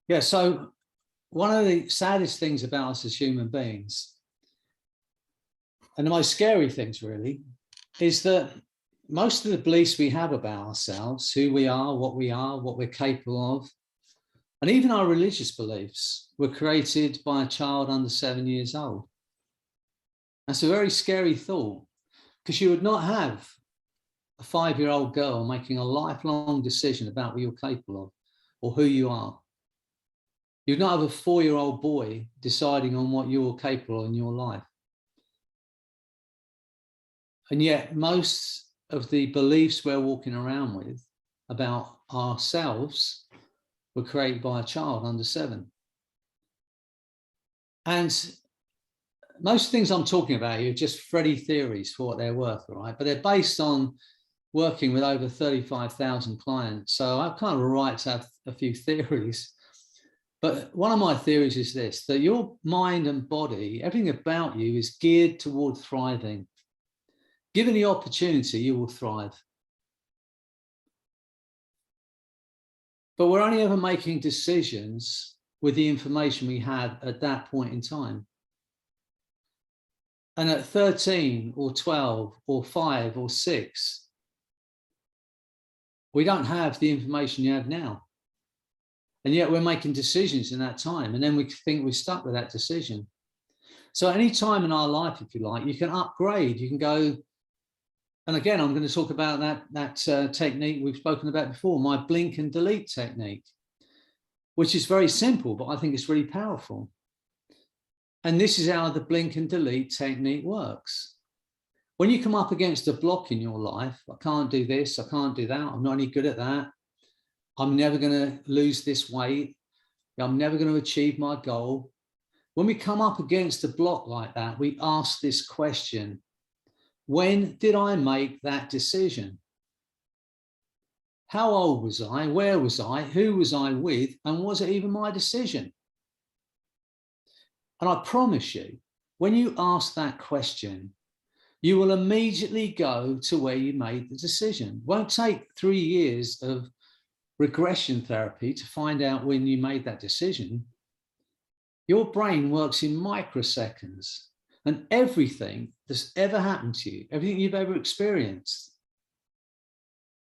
Yeah, so one of the saddest things about us as human beings, and the most scary things really, is that most of the beliefs we have about ourselves, who we are, what we're capable of, and even our religious beliefs were created by a child under 7 years old. That's a very scary thought, because you would not have a 5-year-old girl making a lifelong decision about what you're capable of or who you are. You'd not have a 4-year-old boy deciding on what you're capable of in your life. And yet most of the beliefs we're walking around with about ourselves were created by a child under 7. And most things I'm talking about here are just Freddy theories for what they're worth, right? But they're based on working with over 35,000 clients. So I've kind of a right to have a few theories. But one of my theories is this, that your mind and body, everything about you is geared toward thriving. Given the opportunity, you will thrive. But we're only ever making decisions with the information we had at that point in time. And at 13 or 12 or 5 or 6, we don't have the information you have now. And yet we're making decisions in that time. And then we think we're stuck with that decision. So any time in our life, if you like, you can upgrade, you can go. And again, I'm going to talk about that technique we've spoken about before, my blink and delete technique, which is very simple, but I think it's really powerful. And this is how the blink and delete technique works. When you come up against a block in your life, I can't do this, I can't do that, I'm not any good at that, I'm never going to lose this weight, I'm never going to achieve my goal. When we come up against a block like that, we ask this question: when did I make that decision? How old was I? Where was I? Who was I with? And was it even my decision? And I promise you, when you ask that question, you will immediately go to where you made the decision. It won't take 3 years of regression therapy to find out when you made that decision. Your brain works in microseconds, and everything that's ever happened to you, everything you've ever experienced,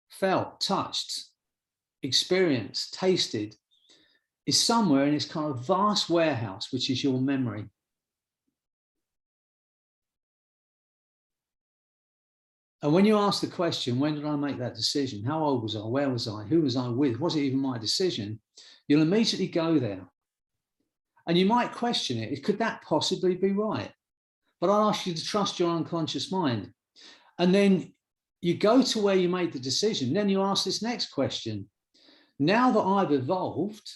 felt, touched, experienced, tasted, is somewhere in this kind of vast warehouse, which is your memory. And when you ask the question, when did I make that decision? How old was I? Where was I? Who was I with? Was it even my decision? You'll immediately go there. And you might question it. Could that possibly be right? But I'll ask you to trust your unconscious mind. And then you go to where you made the decision. Then you ask this next question. Now that I've evolved,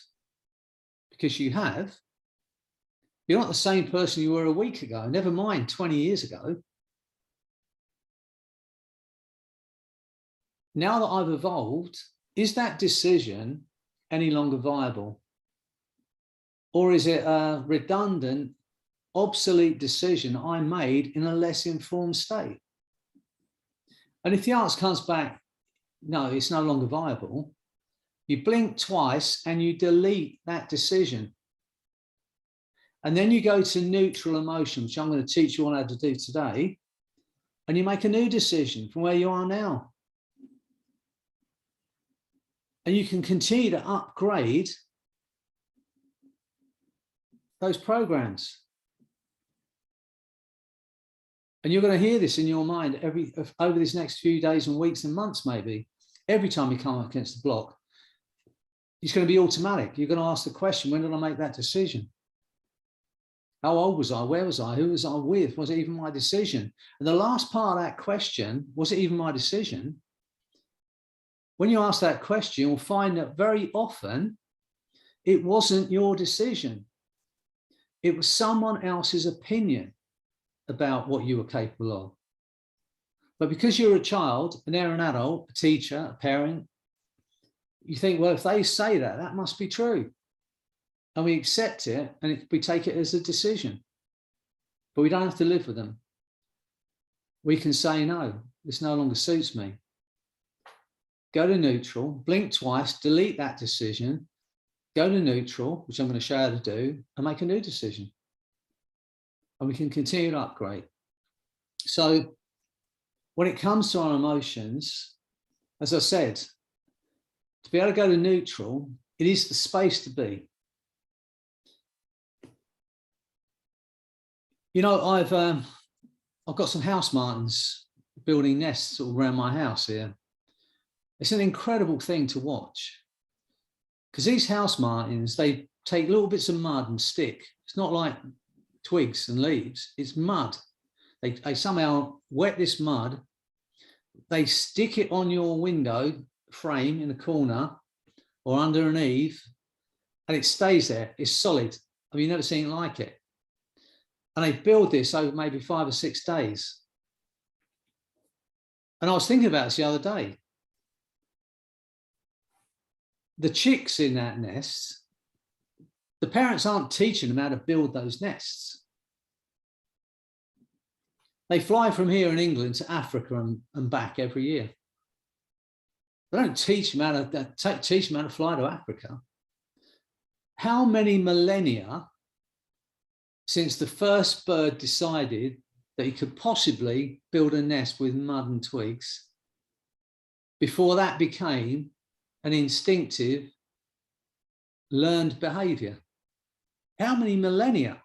because you have, you're not the same person you were a week ago, never mind 20 years ago. Now that I've evolved, is that decision any longer viable? Or is it a redundant, obsolete decision I made in a less informed state? And if the answer comes back, no, it's no longer viable, you blink twice and you delete that decision. And then you go to neutral emotion, which I'm going to teach you all how to do today. And you make a new decision from where you are now. And you can continue to upgrade those programs. And you're going to hear this in your mind over these next few days and weeks and months, maybe. Every time you come up against the block, it's going to be automatic. You're going to ask the question, when did I make that decision? How old was I? Where was I? Who was I with? Was it even my decision? And the last part of that question, was it even my decision? When you ask that question, you'll find that very often it wasn't your decision. It was someone else's opinion about what you were capable of. But because you're a child and they're an adult, a teacher, a parent, you think, well, if they say that, that must be true. And we accept it and we take it as a decision. But we don't have to live with them. We can say, no, this no longer suits me. Go to neutral, blink twice, delete that decision, go to neutral, which I'm going to show you how to do, and make a new decision. And we can continue to upgrade. So when it comes to our emotions, as I said, to be able to go to neutral, it is the space to be. You know, I've got some house martins building nests all around my house here. It's an incredible thing to watch, because these house martins, they take little bits of mud and stick. It's not like twigs and leaves, it's mud. They somehow wet this mud, they stick it on your window frame in the corner or under an eave, and it stays there. It's solid. I mean, you've never seen it like it. And they build this over maybe 5 or 6 days. And I was thinking about this the other day. The chicks in that nest, the parents aren't teaching them how to build those nests. They fly from here in England to Africa and back every year. They don't teach them how to fly to Africa. How many millennia since the first bird decided that he could possibly build a nest with mud and twigs before that became an instinctive, learned behavior? How many millennia?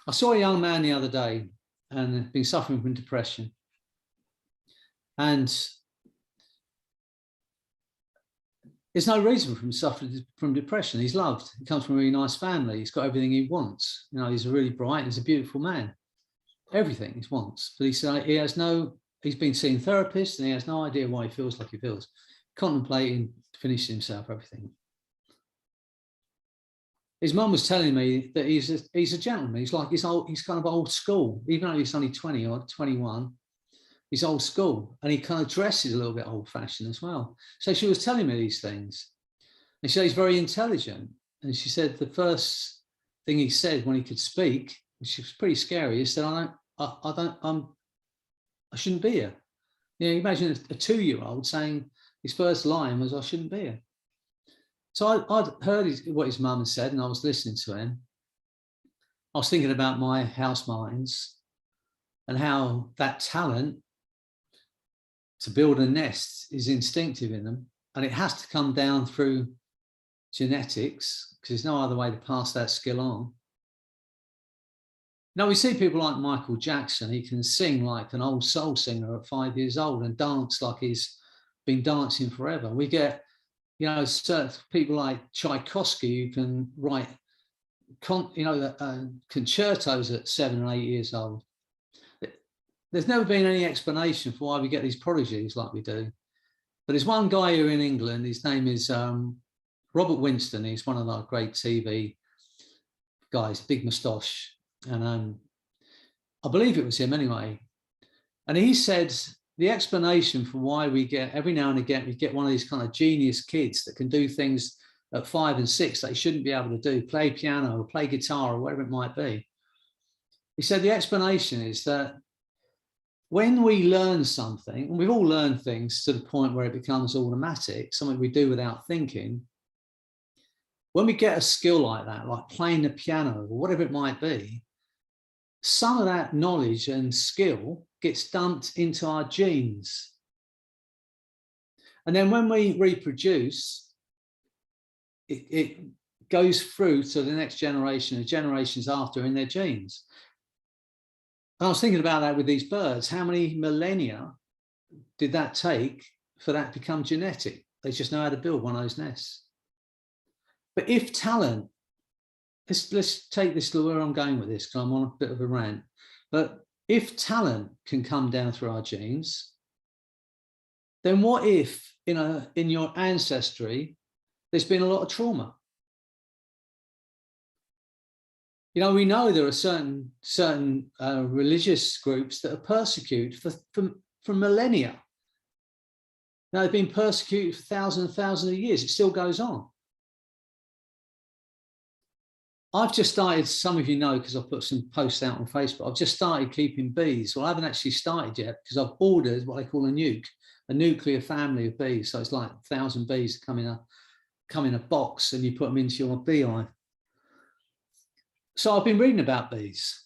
I saw a young man the other day and had been suffering from depression. And there's no reason for him to suffer from depression. He's loved. He comes from a really nice family. He's got everything he wants. You know, he's really bright. He's a beautiful man. Everything he wants. But he said he's been seeing therapists and he has no idea why he feels like he feels. Contemplating finishing himself, everything. His mum was telling me that he's a gentleman. He's kind of old school, even though he's only 20 or 21. He's old school, and he kind of dresses a little bit old fashioned as well. So she was telling me these things, and she said he's very intelligent. And she said the first thing he said when he could speak, which was pretty scary, he said, I shouldn't be here. You know, imagine a 2-year-old saying his first line was, I shouldn't be here. So I'd heard what his mum had said, and I was listening to him. I was thinking about my house martins and how that talent to build a nest is instinctive in them, and it has to come down through genetics, because there's no other way to pass that skill on. Now we see people like Michael Jackson. He can sing like an old soul singer at 5 years old and dance like he's been dancing forever. We get, you know, certain people like Tchaikovsky who can write, concertos at 7 or 8 years old. There's never been any explanation for why we get these prodigies like we do. But there's one guy here in England, his name is Robert Winston. He's one of our great TV guys, big moustache. And I believe it was him anyway. And he said the explanation for why we get, every now and again, we get one of these kind of genius kids that can do things at 5 and 6 they shouldn't be able to do, play piano or play guitar or whatever it might be. He said the explanation is that when we learn something, and we've all learned things to the point where it becomes automatic, something we do without thinking, when we get a skill like that, like playing the piano or whatever it might be, some of that knowledge and skill gets dumped into our genes. And then when we reproduce, it goes through to the next generation and generations after in their genes. And I was thinking about that with these birds. How many millennia did that take for that to become genetic? They just know how to build one of those nests. But if talent, let's take this to where I'm going with this, because I'm on a bit of a rant. But if talent can come down through our genes, then what if in your ancestry, there's been a lot of trauma? You know, we know there are certain religious groups that are persecuted for millennia. Now, they've been persecuted for thousands and thousands of years. It still goes on. I've just started, some of you know, because I've put some posts out on Facebook, I've just started keeping bees. Well, I haven't actually started yet because I've ordered what they call a nuke a nuclear family of bees. So it's like 1,000 bees come in a box, and you put them into your beehive. So I've been reading about bees,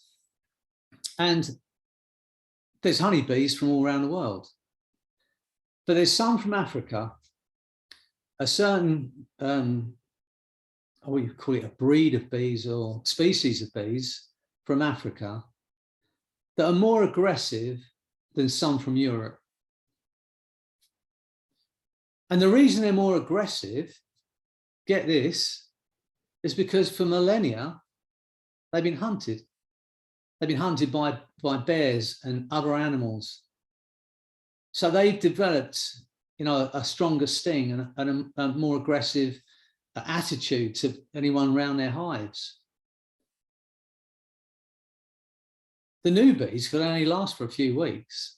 and there's honeybees from all around the world, but there's some from Africa, a certain, what you call it, a breed of bees or species of bees from Africa that are more aggressive than some from Europe. And the reason they're more aggressive, get this, is because for millennia, they've been hunted. They've been hunted by bears and other animals. So they've developed, a stronger sting and a more aggressive attitude to anyone around their hives. The new bees could only last for a few weeks.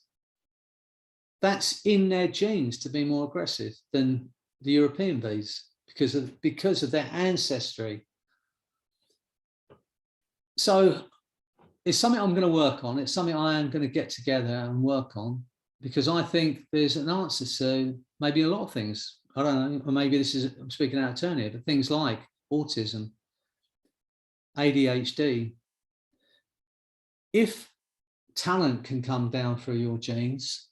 That's in their genes to be more aggressive than the European bees because of their ancestry. So it's something I'm going to work on. It's something I am going to get together and work on, because I think there's an answer to maybe a lot of things. I don't know, or maybe I'm speaking out of turn here, but things like autism, ADHD. If talent can come down through your genes,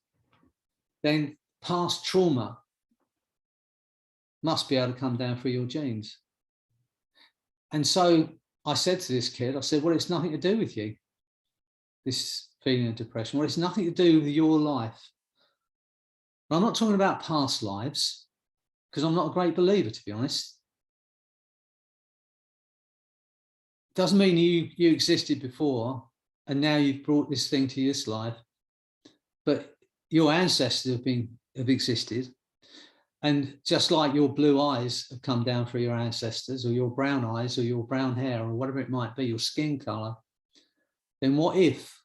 then past trauma must be able to come down through your genes. And so I said to this kid, I said, well, it's nothing to do with you, this feeling of depression. Well, it's nothing to do with your life. And I'm not talking about past lives, because I'm not a great believer, to be honest. Doesn't mean you existed before and now you've brought this thing to this life, but your ancestors have existed. And just like your blue eyes have come down through your ancestors, or your brown eyes, or your brown hair, or whatever it might be, your skin color, then what if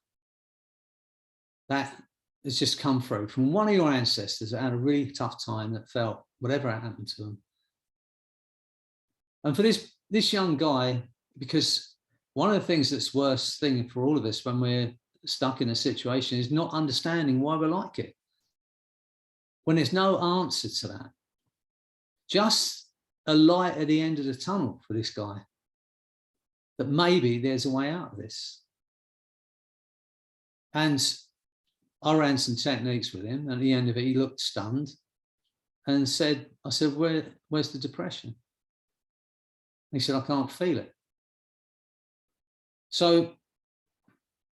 that has just come through from one of your ancestors that had a really tough time, that felt whatever happened to them? And for this young guy, because one of the things that's worst thing for all of us when we're stuck in a situation is not understanding why we're like it. When there's no answer to that, just a light at the end of the tunnel for this guy, that maybe there's a way out of this. And I ran some techniques with him, and at the end of it, he looked stunned and I said, where's the depression? And he said, I can't feel it. So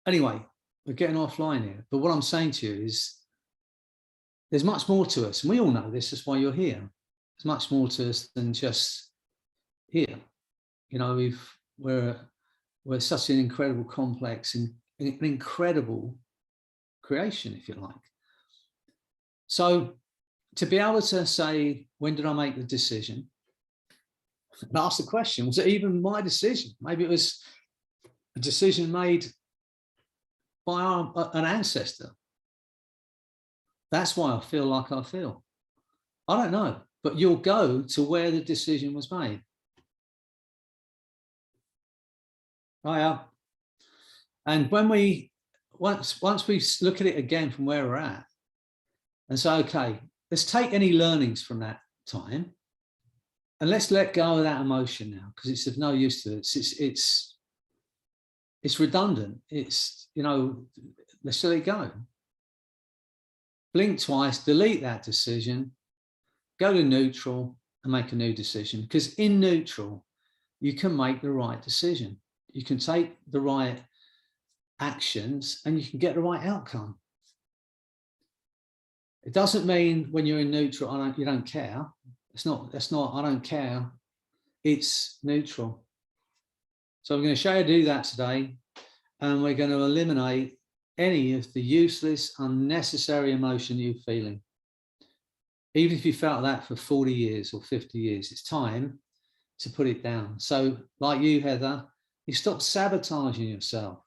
anyway, we're getting offline here, but what I'm saying to you is there's much more to us, and we all know this, that's why you're here. There's much more to us than just here. We're such an incredible complex and an incredible creation, if you like. So to be able to say, when did I make the decision? And ask the question, was it even my decision? Maybe it was a decision made by an ancestor. That's why I feel like I feel. I don't know, but you'll go to where the decision was made. Oh yeah. And when once we look at it again from where we're at, and say, okay, let's take any learnings from that time, and let's let go of that emotion now, because it's of no use to it. It's redundant. Let's let it go. Blink twice, delete that decision, go to neutral and make a new decision. Because in neutral, you can make the right decision. You can take the right actions and you can get the right outcome. It doesn't mean when you're in neutral, you don't care. That's not, I don't care. It's neutral. So I'm going to show you how to do that today. And we're going to eliminate any of the useless, unnecessary emotion you're feeling. Even if you felt that for 40 years or 50 years, it's time to put it down. So like you, Heather, you stop sabotaging yourself.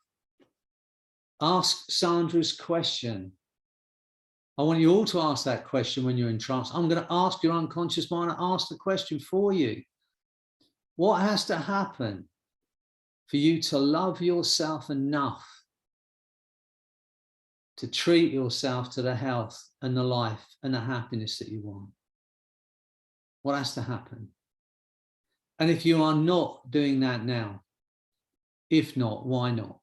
Ask Sandra's question. I want you all to ask that question when you're in trance. I'm going to ask your unconscious mind to ask the question for you. What has to happen for you to love yourself enough to treat yourself to the health and the life and the happiness that you want? What has to happen? And if you are not doing that now, if not, why not?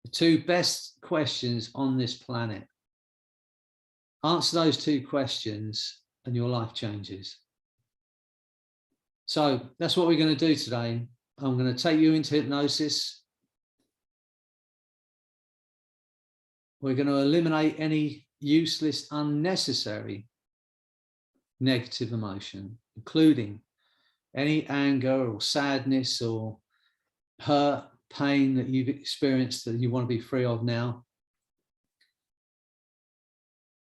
The two best questions on this planet. Answer those two questions and your life changes. So that's what we're going to do today. I'm going to take you into hypnosis. We're going to eliminate any useless, unnecessary negative emotion, including any anger or sadness or hurt, pain that you've experienced that you want to be free of now.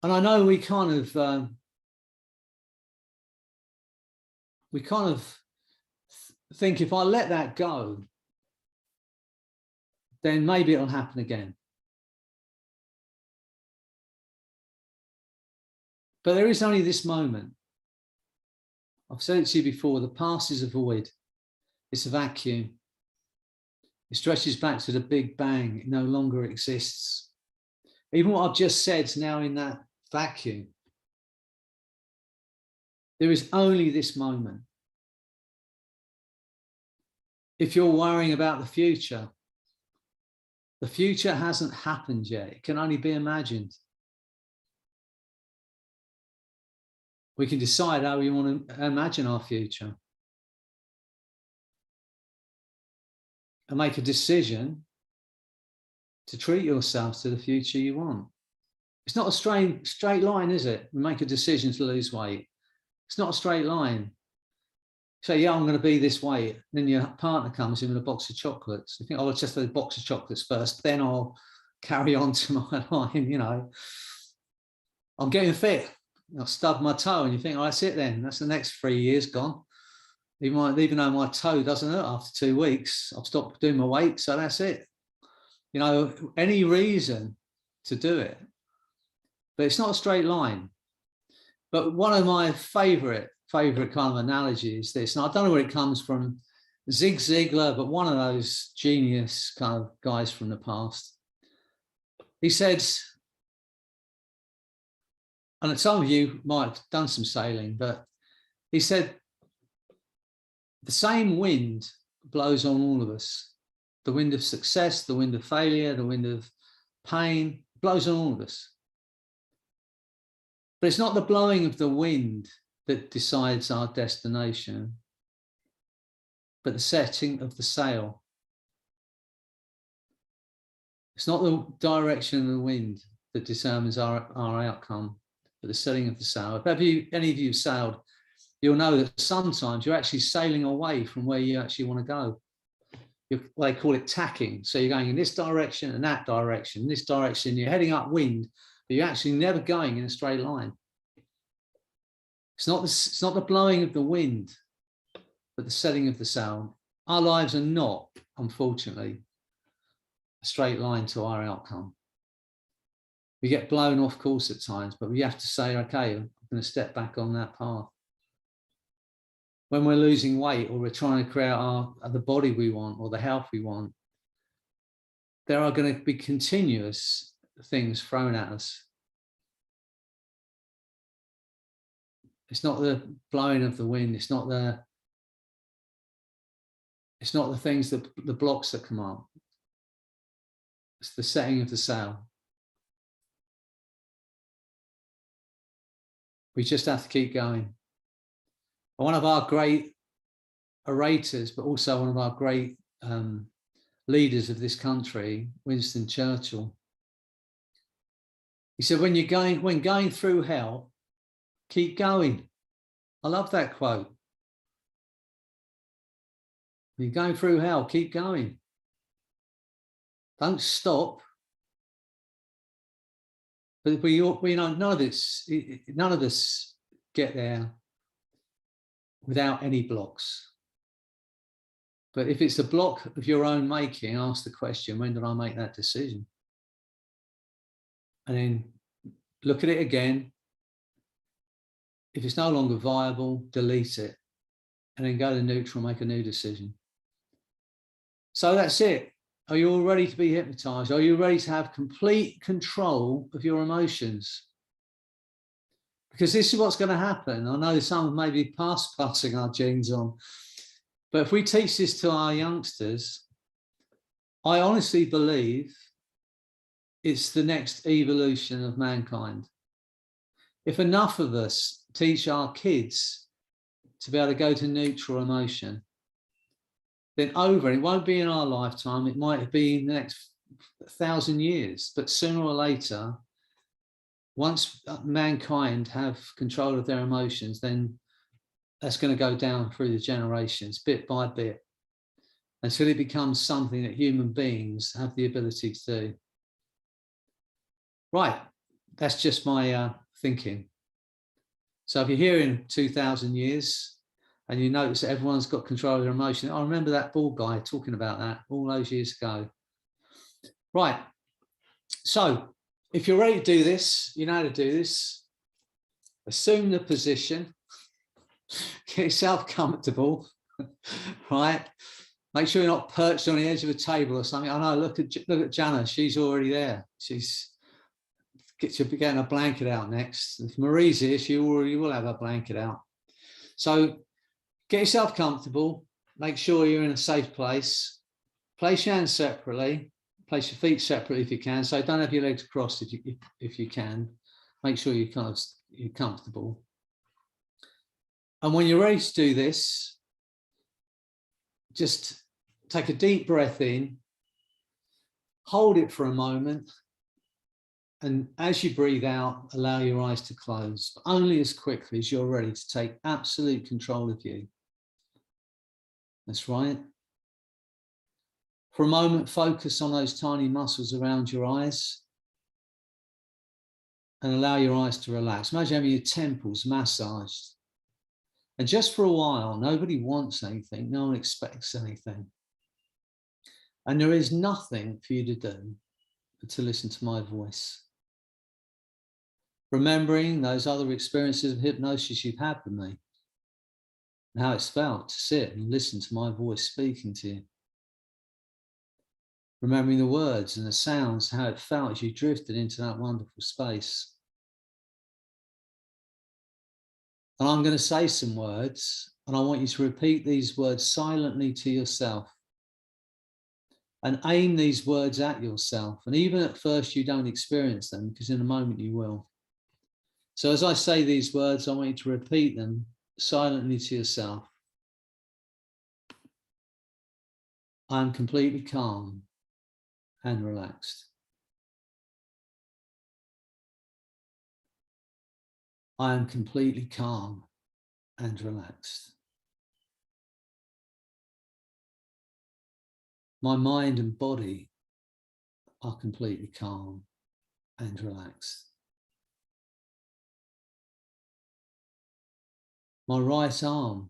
And I know we kind of think if I let that go, then maybe it'll happen again. But there is only this moment. I've said it to you before, the past is a void. It's a vacuum. It stretches back to the Big Bang. It no longer exists. Even what I've just said is now in that vacuum. There is only this moment. If you're worrying about the future hasn't happened yet. It can only be imagined. We can decide how we want to imagine our future and make a decision to treat yourself to the future you want. It's not a straight line, is it? We make a decision to lose weight. It's not a straight line. Say, yeah, I'm going to be this way. Then your partner comes in with a box of chocolates. You think, oh, it's just a box of chocolates first, then I'll carry on to my line, you know. I'm getting fit. I'll stub my toe, and you think, oh, that's it then. That's the next 3 years gone. Even though my toe doesn't hurt after 2 weeks, I've stopped doing my weight, so that's it. You know, any reason to do it. But it's not a straight line. But one of my favorite kind of analogies is this, and I don't know where it comes from, Zig Ziglar, but one of those genius kind of guys from the past. He said, and some of you might have done some sailing, but he said, the same wind blows on all of us. The wind of success, the wind of failure, the wind of pain, blows on all of us. But it's not the blowing of the wind that decides our destination, but the setting of the sail. It's not the direction of the wind that determines our outcome, but the setting of the sail. If any of you have sailed, you'll know that sometimes you're actually sailing away from where you actually want to go. They call it tacking. So you're going in this direction and that direction, this direction, you're heading upwind, but you're actually never going in a straight line. It's not the blowing of the wind, but the setting of the sail. Our lives are not, unfortunately, a straight line to our outcome. We get blown off course at times, but we have to say, okay, I'm going to step back on that path. When we're losing weight or we're trying to create the body we want or the health we want, there are going to be continuous things thrown at us. It's not the blowing of the wind. It's not the things that the blocks that come up. It's the setting of the sail. We just have to keep going. One of our great orators, but also one of our great leaders of this country, Winston Churchill, he said, when going through hell, keep going. I love that quote. When you're going through hell, keep going. Don't stop. But we know none of us get there without any blocks. But if it's a block of your own making, ask the question, when did I make that decision? And then look at it again. If it's no longer viable, delete it. And then go to neutral, make a new decision. So that's it. Are you all ready to be hypnotized? Are you ready to have complete control of your emotions? Because this is what's going to happen. I know some may be passing our genes on, but if we teach this to our youngsters, I honestly believe it's the next evolution of mankind. If enough of us teach our kids to be able to go to neutral emotion, then it won't be in our lifetime, it might be in the next 1,000 years, but sooner or later, once mankind have control of their emotions, then that's going to go down through the generations, bit by bit, until it becomes something that human beings have the ability to do. Right, that's just my thinking. So if you're here in 2,000 years, and you notice that everyone's got control of their emotion. I remember that bald guy talking about that all those years ago. Right. So if you're ready to do this, you know how to do this. Assume the position. Get yourself comfortable. Right. Make sure you're not perched on the edge of a table or something. I know, look at Jana. She's already there. She'll be getting a blanket out next. If Marie's here, she already will have a blanket out. So get yourself comfortable, make sure you're in a safe place, place your hands separately, place your feet separately if you can, so don't have your legs crossed if you can, make sure you're comfortable. And when you're ready to do this, just take a deep breath in, hold it for a moment, and as you breathe out, allow your eyes to close, but only as quickly as you're ready to take absolute control of you. That's right. For a moment, focus on those tiny muscles around your eyes and allow your eyes to relax. Imagine having your temples massaged. And just for a while, nobody wants anything, no one expects anything. And there is nothing for you to do but to listen to my voice. Remembering those other experiences of hypnosis you've had with me, and how it's felt to sit and listen to my voice speaking to you. Remembering the words and the sounds, how it felt as you drifted into that wonderful space. And I'm going to say some words, and I want you to repeat these words silently to yourself. And aim these words at yourself. And even at first, you don't experience them, because in a moment you will. So as I say these words, I want you to repeat them silently to yourself. I'm completely calm and relaxed. I am completely calm and relaxed. My mind and body are completely calm and relaxed. My right arm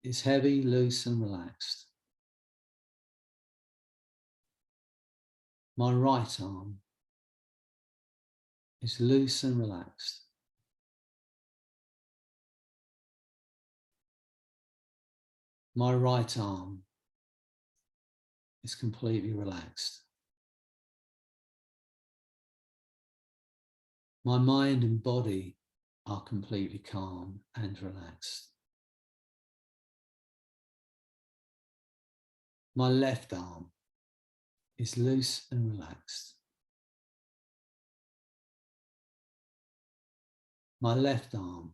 is heavy, loose, and relaxed. My right arm is loose and relaxed. My right arm is completely relaxed. My mind and body are completely calm and relaxed. My left arm is loose and relaxed. My left arm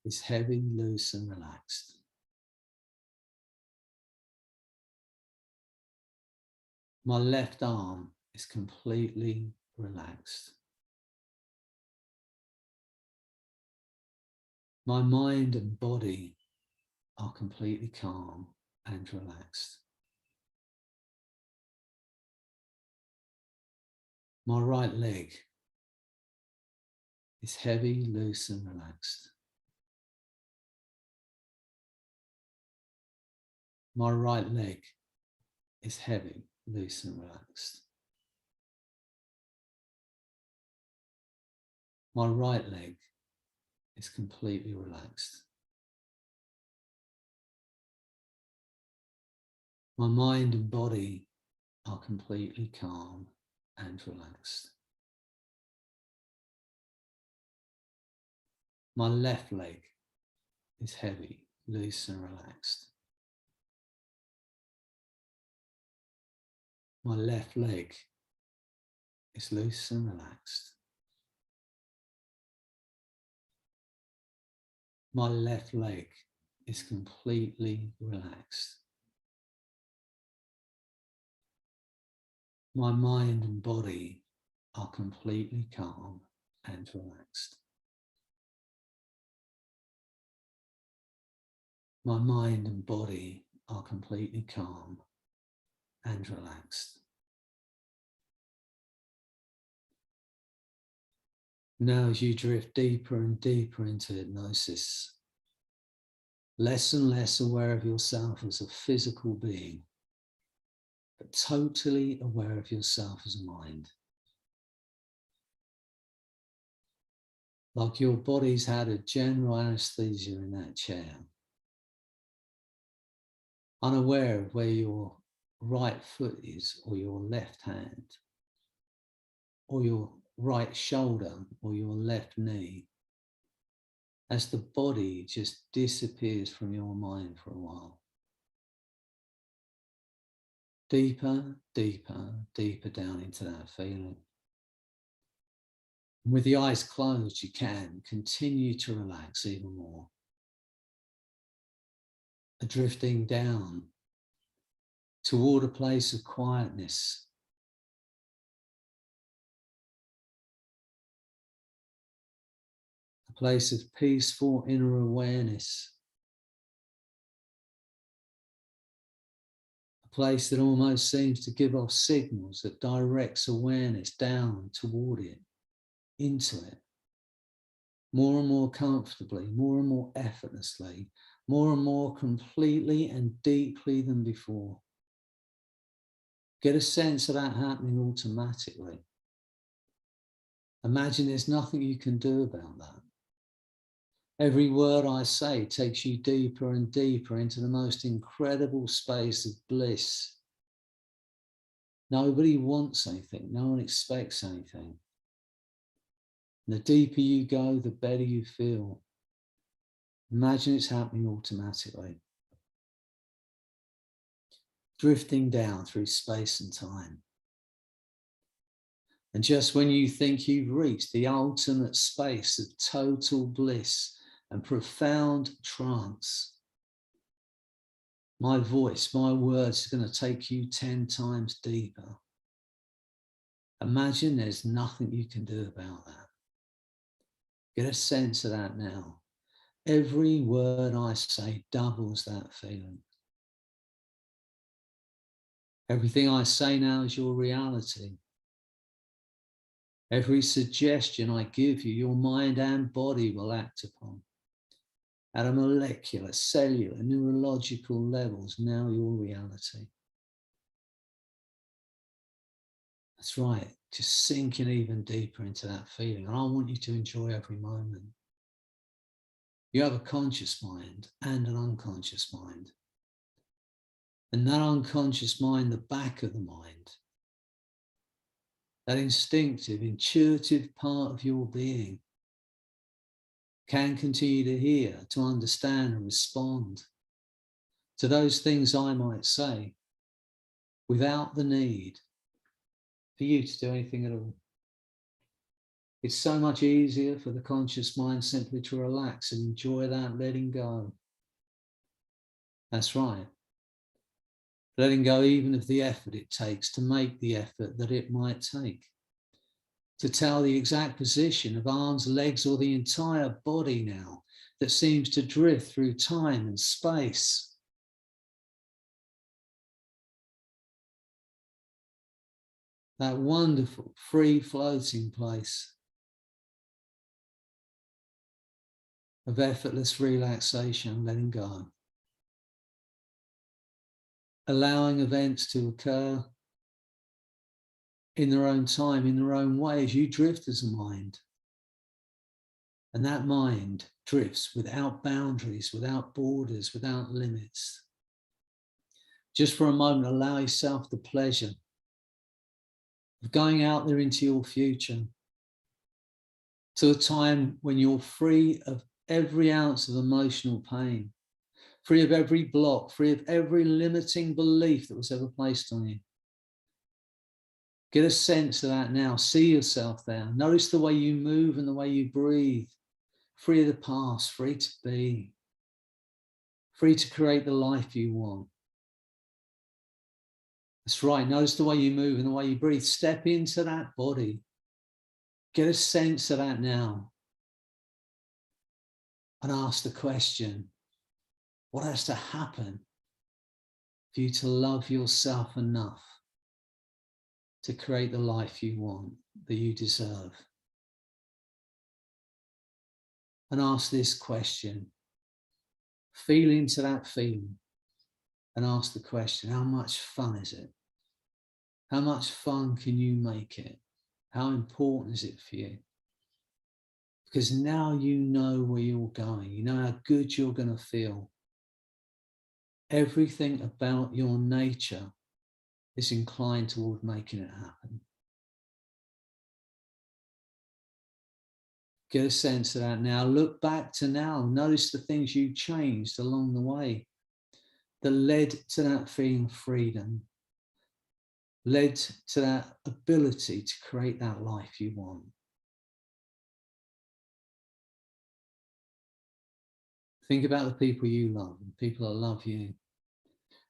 is heavy, loose, and relaxed. My left arm is completely relaxed. My mind and body are completely calm and relaxed. My right leg is heavy, loose, and relaxed. My right leg is heavy, loose, and relaxed. My right leg is completely relaxed. My mind and body are completely calm and relaxed. My left leg is heavy, loose and relaxed. My left leg is loose and relaxed. My left leg is completely relaxed. My mind and body are completely calm and relaxed. My mind and body are completely calm and relaxed. Now, as you drift deeper and deeper into hypnosis, less and less aware of yourself as a physical being, but totally aware of yourself as a mind. Like your body's had a general anesthesia in that chair. Unaware of where your right foot is, or your left hand, or your right shoulder, or your left knee, as the body just disappears from your mind for a while. Deeper, deeper, deeper down into that feeling. And with the eyes closed, you can continue to relax even more. Drifting down toward a place of quietness. A place of peaceful inner awareness. A place that almost seems to give off signals that directs awareness down toward it, into it. More and more comfortably, more and more effortlessly, more and more completely and deeply than before. Get a sense of that happening automatically. Imagine there's nothing you can do about that. Every word I say takes you deeper and deeper into the most incredible space of bliss. Nobody wants anything. No one expects anything. And the deeper you go, the better you feel. Imagine it's happening automatically. Drifting down through space and time. And just when you think you've reached the ultimate space of total bliss and profound trance, my voice, my words are going to take you 10 times deeper. Imagine there's nothing you can do about that. Get a sense of that now. Every word I say doubles that feeling. Everything I say now is your reality. Every suggestion I give you, your mind and body will act upon. At a molecular, cellular, neurological levels, now your reality. That's right, just sinking even deeper into that feeling. And I want you to enjoy every moment. You have a conscious mind and an unconscious mind. And that unconscious mind, the back of the mind, that instinctive, intuitive part of your being, can continue to hear, to understand and respond to those things I might say without the need for you to do anything at all. It's so much easier for the conscious mind simply to relax and enjoy that letting go. That's right. Letting go even of the effort it takes to make the effort that it might take. To tell the exact position of arms, legs, or the entire body now that seems to drift through time and space. That wonderful, free floating place of effortless relaxation, letting go. Allowing events to occur in their own time, in their own way, as you drift as a mind. And that mind drifts without boundaries, without borders, without limits. Just for a moment, allow yourself the pleasure of going out there into your future, to a time when you're free of every ounce of emotional pain, free of every block, free of every limiting belief that was ever placed on you. Get a sense of that now. See yourself there. Notice the way you move and the way you breathe. Free of the past, free to be, free to create the life you want. That's right. Notice the way you move and the way you breathe. Step into that body. Get a sense of that now. And ask the question, what has to happen for you to love yourself enough to create the life you want, that you deserve? And ask this question. Feel into that feeling and ask the question, how much fun is it? How much fun can you make it? How important is it for you? Because now you know where you're going. You know how good you're going to feel. Everything about your nature is inclined toward making it happen. Get a sense of that now. Look back to now. Notice the things you changed along the way that led to that feeling of freedom, led to that ability to create that life you want. Think about the people you love and people that love you.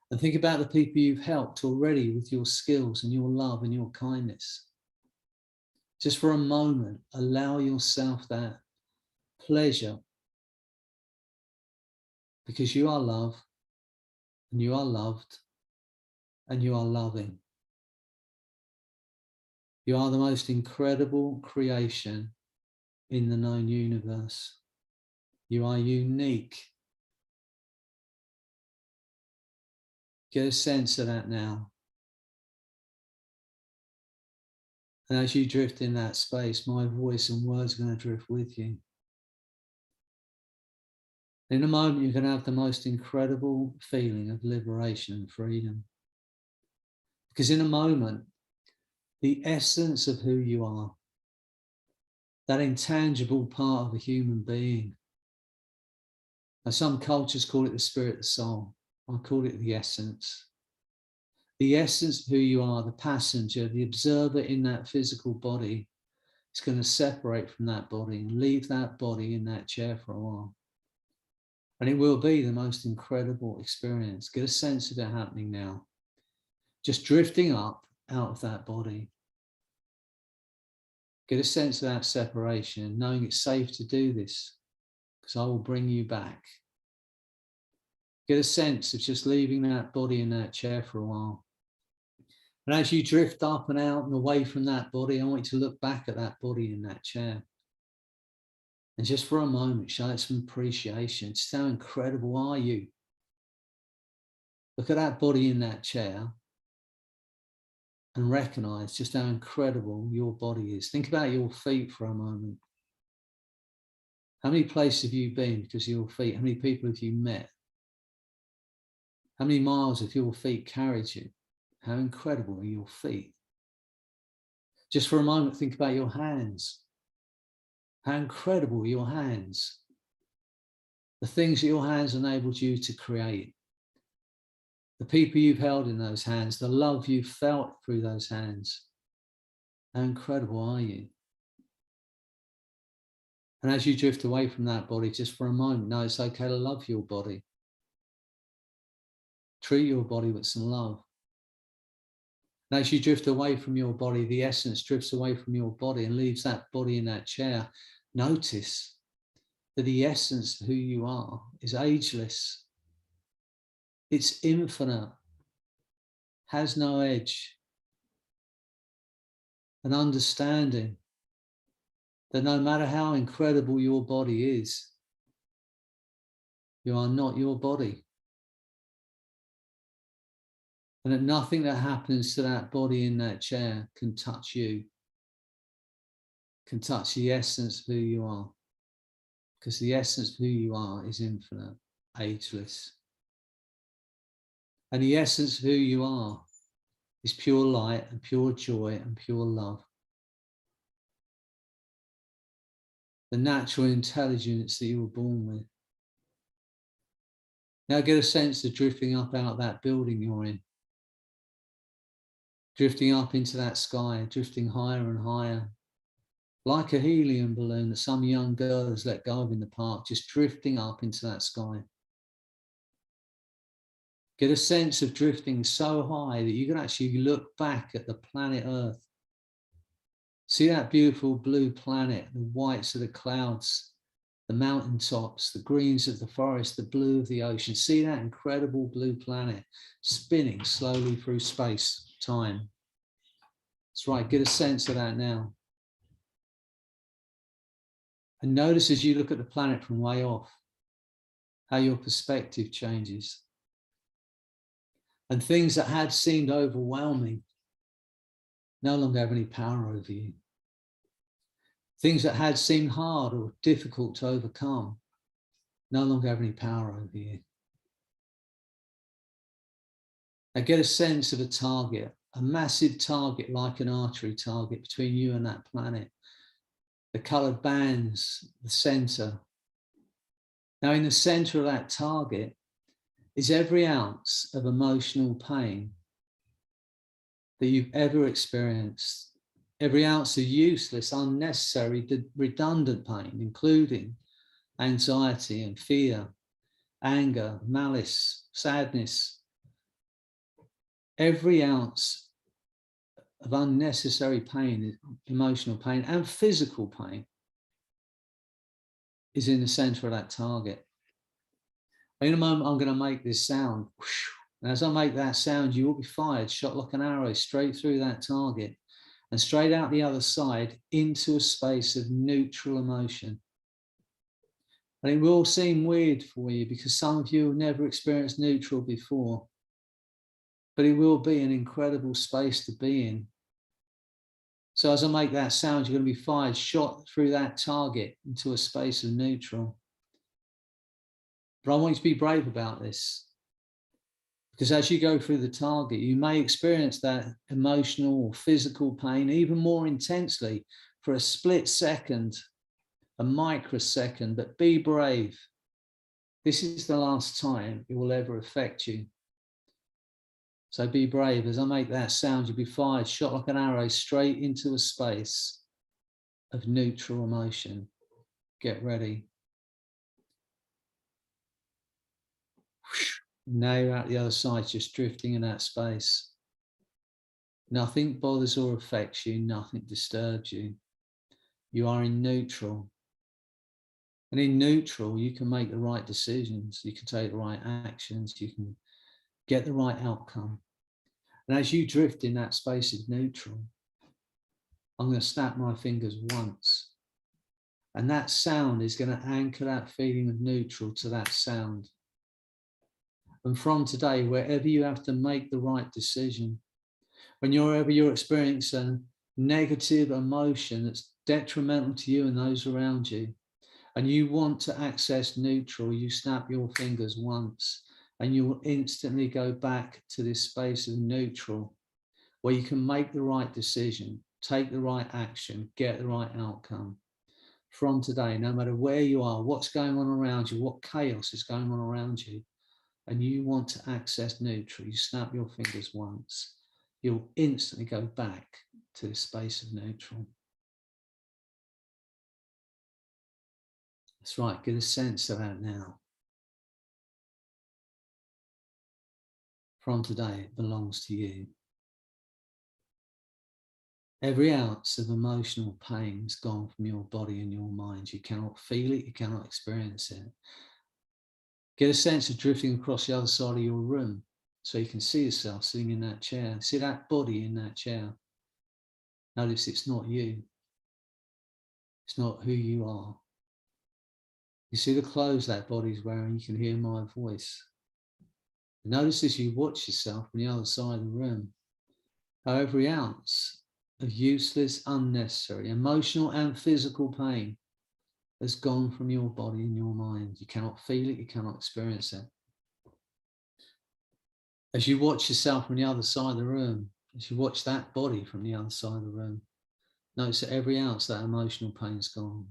And think about the people you've helped already with your skills and your love and your kindness. Just for a moment, allow yourself that pleasure, because you are love and you are loved and you are loving. You are the most incredible creation in the known universe. You are unique. Get a sense of that now. And as you drift in that space, my voice and words are going to drift with you. In a moment, you're going to have the most incredible feeling of liberation and freedom. Because in a moment, the essence of who you are, that intangible part of a human being, now some cultures call it the spirit, the soul. I call it the essence. The essence of who you are, the passenger, the observer in that physical body, is going to separate from that body and leave that body in that chair for a while. And it will be the most incredible experience. Get a sense of it happening now. Just drifting up out of that body. Get a sense of that separation, knowing it's safe to do this, because I will bring you back. Get a sense of just leaving that body in that chair for a while. And as you drift up and out and away from that body, I want you to look back at that body in that chair. And just for a moment, show it some appreciation. Just how incredible are you? Look at that body in that chair and recognize just how incredible your body is. Think about your feet for a moment. How many places have you been because of your feet? How many people have you met? How many miles have your feet carried you? How incredible are your feet? Just for a moment, think about your hands. How incredible are your hands? The things that your hands enabled you to create. The people you've held in those hands, the love you've felt through those hands. How incredible are you? And as you drift away from that body, just for a moment, know it's okay to love your body. Treat your body with some love. And as you drift away from your body, the essence drifts away from your body and leaves that body in that chair. Notice that the essence of who you are is ageless. It's infinite, has no edge. An understanding that no matter how incredible your body is, you are not your body. And that nothing that happens to that body in that chair can touch you, can touch the essence of who you are. Because the essence of who you are is infinite, ageless. And the essence of who you are is pure light and pure joy and pure love. The natural intelligence that you were born with. Now get a sense of drifting up out of that building you're in. Drifting up into that sky, drifting higher and higher. Like a helium balloon that some young girl has let go of in the park, just drifting up into that sky. Get a sense of drifting so high that you can actually look back at the planet Earth. See that beautiful blue planet, the whites of the clouds, the mountaintops, the greens of the forest, the blue of the ocean. See that incredible blue planet spinning slowly through space, time. That's right, get a sense of that now. And notice as you look at the planet from way off, how your perspective changes. And things that had seemed overwhelming no longer have any power over you. Things that had seemed hard or difficult to overcome no longer have any power over you. Now get a sense of a target, a massive target like an archery target between you and that planet. The coloured bands, the centre. Now in the centre of that target is every ounce of emotional pain that you've ever experienced. Every ounce of useless, unnecessary, redundant pain, including anxiety and fear, anger, malice, sadness. Every ounce of unnecessary pain, emotional pain and physical pain is in the center of that target. In a moment, I'm going to make this sound. And as I make that sound, you will be fired, shot like an arrow, straight through that target and straight out the other side into a space of neutral emotion. And it will seem weird for you because some of you have never experienced neutral before, but it will be an incredible space to be in. So as I make that sound, you're going to be fired, shot through that target into a space of neutral. But I want you to be brave about this, because as you go through the target, you may experience that emotional or physical pain even more intensely for a split second, a microsecond, but be brave. This is the last time it will ever affect you. So be brave. As I make that sound, you'll be fired, shot like an arrow, straight into a space of neutral emotion. Get ready. Now you're out the other side, just drifting in that space. Nothing bothers or affects you. Nothing disturbs you. You are in neutral. And in neutral, you can make the right decisions. You can take the right actions. You can get the right outcome. And as you drift in that space of neutral, I'm going to snap my fingers once. And that sound is going to anchor that feeling of neutral to that sound. And from today, wherever you have to make the right decision, whenever you're experiencing a negative emotion that's detrimental to you and those around you, and you want to access neutral, you snap your fingers once and you will instantly go back to this space of neutral where you can make the right decision, take the right action, get the right outcome. From today, no matter where you are, what's going on around you, what chaos is going on around you, and you want to access neutral, you snap your fingers once, you'll instantly go back to the space of neutral. That's right, get a sense of that now. From today, it belongs to you. Every ounce of emotional pain is gone from your body and your mind. You cannot feel it, you cannot experience it. Get a sense of drifting across the other side of your room so you can see yourself sitting in that chair. See that body in that chair. Notice it's not you. It's not who you are. You see the clothes that body's wearing, you can hear my voice. Notice as you watch yourself from the other side of the room, how every ounce of useless, unnecessary, emotional and physical pain has gone from your body and your mind. You cannot feel it, you cannot experience it. As you watch yourself from the other side of the room, as you watch that body from the other side of the room, notice that every ounce of that emotional pain's gone.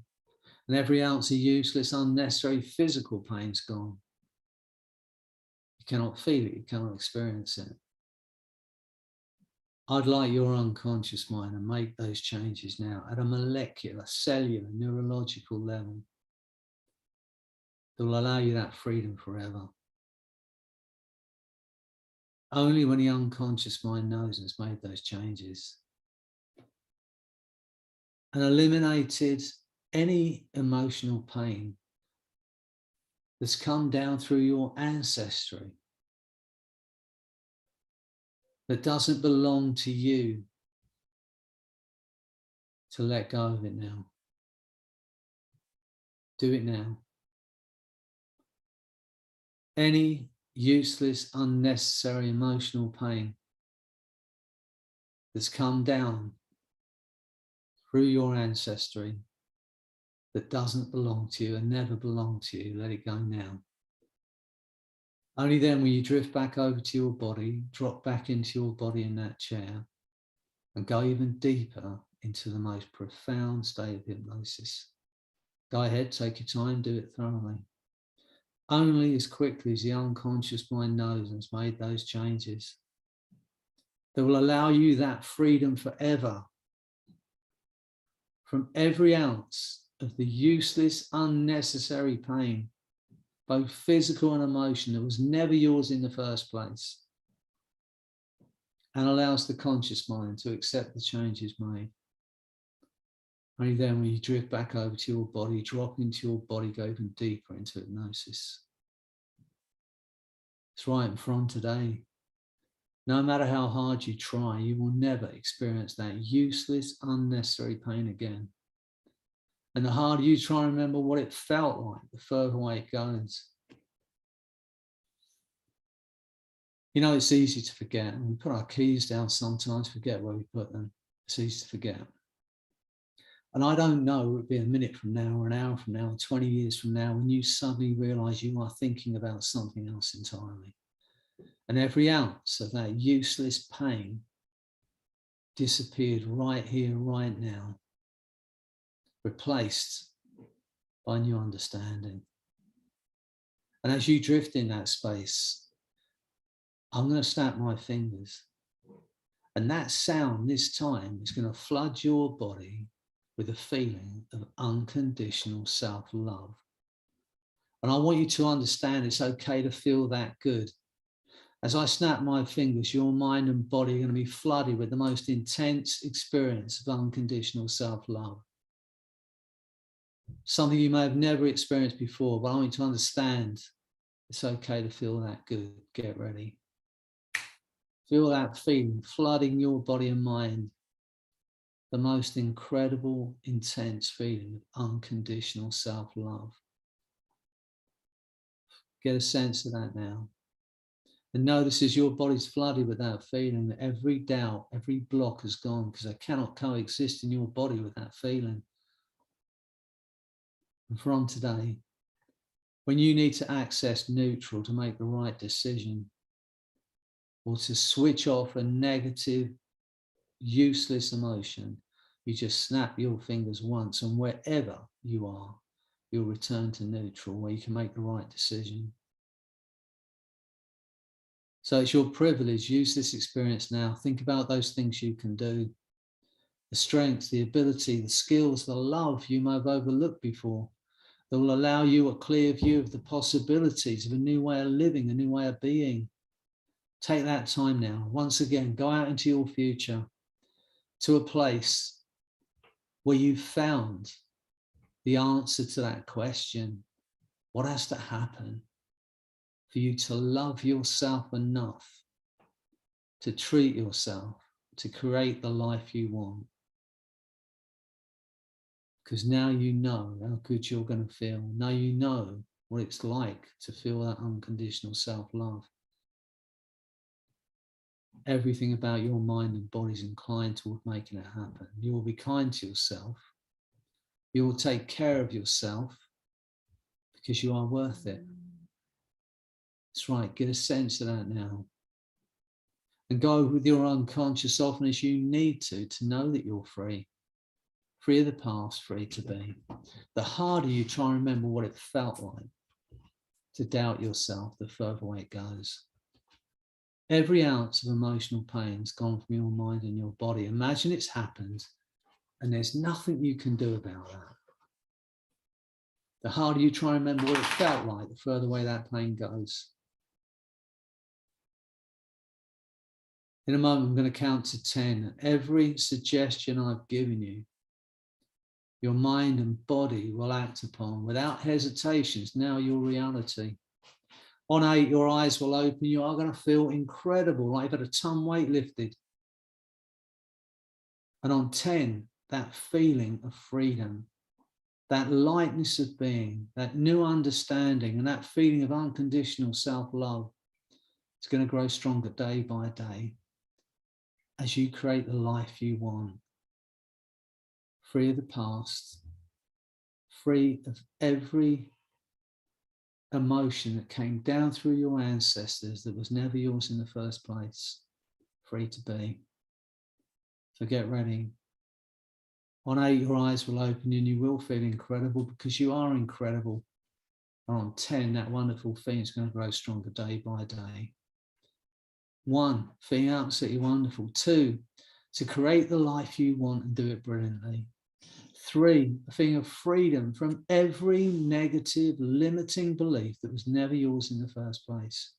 And every ounce of useless, unnecessary physical pain's gone. You cannot feel it, you cannot experience it. I'd like your unconscious mind to make those changes now at a molecular, cellular, neurological level that will allow you that freedom forever. Only when the unconscious mind knows and has made those changes and eliminated any emotional pain that's come down through your ancestry that doesn't belong to you, to let go of it now. Do it now. Any useless, unnecessary emotional pain that's come down through your ancestry that doesn't belong to you and never belonged to you, let it go now. Only then will you drift back over to your body, drop back into your body in that chair, and go even deeper into the most profound state of hypnosis. Go ahead, take your time, do it thoroughly. Only as quickly as the unconscious mind knows and has made those changes that will allow you that freedom forever from every ounce of the useless, unnecessary pain, both physical and emotional, that was never yours in the first place, and allows the conscious mind to accept the changes made. Only then when you drift back over to your body, drop into your body, go even deeper into hypnosis. It's right from today. No matter how hard you try, you will never experience that useless, unnecessary pain again. And the harder you try and remember what it felt like, the further away it goes. You know, it's easy to forget. We put our keys down sometimes, forget where we put them. It's easy to forget. And I don't know, it would be a minute from now, or an hour from now, or 20 years from now, when you suddenly realize you are thinking about something else entirely. And every ounce of that useless pain disappeared right here, right now, replaced by new understanding. And as you drift in that space, I'm going to snap my fingers. And that sound this time is going to flood your body with a feeling of unconditional self-love. And I want you to understand it's okay to feel that good. As I snap my fingers, your mind and body are going to be flooded with the most intense experience of unconditional self-love. Something you may have never experienced before, but I want you to understand it's okay to feel that good. Get ready. Feel that feeling flooding your body and mind. The most incredible, intense feeling of unconditional self-love. Get a sense of that now. And notice as your body's flooded with that feeling, that every doubt, every block has gone, because they cannot coexist in your body with that feeling. And from today, when you need to access neutral to make the right decision, or to switch off a negative, useless emotion, you just snap your fingers once, and wherever you are, you'll return to neutral, where you can make the right decision. So it's your privilege. Use this experience now. Think about those things you can do, the strengths, the ability, the skills, the love you may have overlooked before, that will allow you a clear view of the possibilities of a new way of living, a new way of being. Take that time now. Once again, go out into your future, to a place where you've found the answer to that question. What has to happen for you to love yourself enough to treat yourself, to create the life you want? Because now you know how good you're going to feel. Now you know what it's like to feel that unconditional self-love. Everything about your mind and body is inclined toward making it happen. You will be kind to yourself. You will take care of yourself because you are worth it. That's right. Get a sense of that now. and go with your unconscious often as you need to know that you're free. Free of the past, free to be. The harder you try and remember what it felt like to doubt yourself, the further away it goes. Every ounce of emotional pain's gone from your mind and your body. Imagine it's happened and there's nothing you can do about that. The harder you try and remember what it felt like, the further away that pain goes. In a moment, I'm going to count to 10. Every suggestion I've given you, your mind and body will act upon without hesitation. It's now your reality. On 8, your eyes will open. You are going to feel incredible, like you've had a ton weight lifted. And on 10, that feeling of freedom, that lightness of being, that new understanding, and that feeling of unconditional self-love, it's going to grow stronger day by day as you create the life you want. Free of the past, free of every emotion that came down through your ancestors that was never yours in the first place. Free to be. So get ready. On 8, your eyes will open and you will feel incredible because you are incredible. And on 10, that wonderful feeling is going to grow stronger day by day. 1, feeling absolutely wonderful. 2, to create the life you want and do it brilliantly. 3, a feeling of freedom from every negative, limiting belief that was never yours in the first place.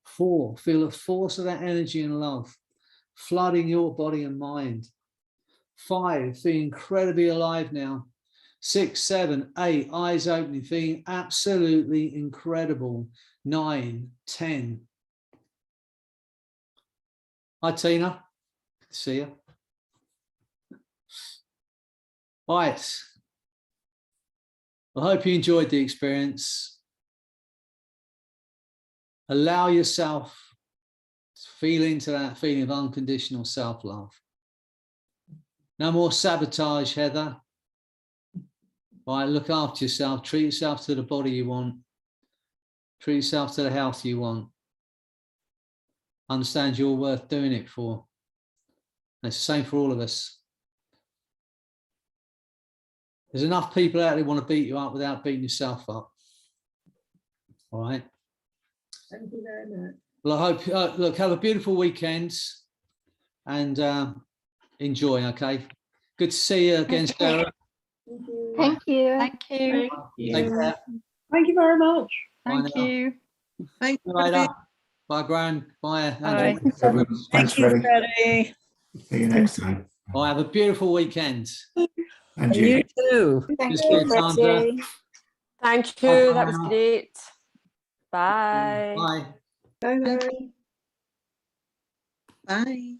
4, feel the force of that energy and love flooding your body and mind. 5, feeling incredibly alive now. 6, 7, 8, eyes opening, feeling absolutely incredible. 9, 10. Hi, Tina. Good to see you. Right. I hope you enjoyed the experience. Allow yourself to feel into that feeling of unconditional self-love. No more sabotage, Heather. Right, look after yourself. Treat yourself to the body you want. Treat yourself to the health you want. Understand you're worth doing it for. And it's the same for all of us. There's enough people out there who want to beat you up without beating yourself up. All right. Thank you very much. Well, I hope, look, have a beautiful weekend and enjoy, okay? Good to see you again, Sarah. Thank you. Thank you. Thank you. Thank you. Take care. Thank you very much. Thank you. Thank See you, you later. Freddie. Bye, Graham. Bye, Bye. Andrew. Everyone. Thanks, Thank you, Freddie. Freddie. See you next time. Bye, have a beautiful weekend. And You you. too. Thank Just you, get Sandra. Freddie. Thank Bye, you. That was Diana. great. Bye. Bye. Bye bye. Bye.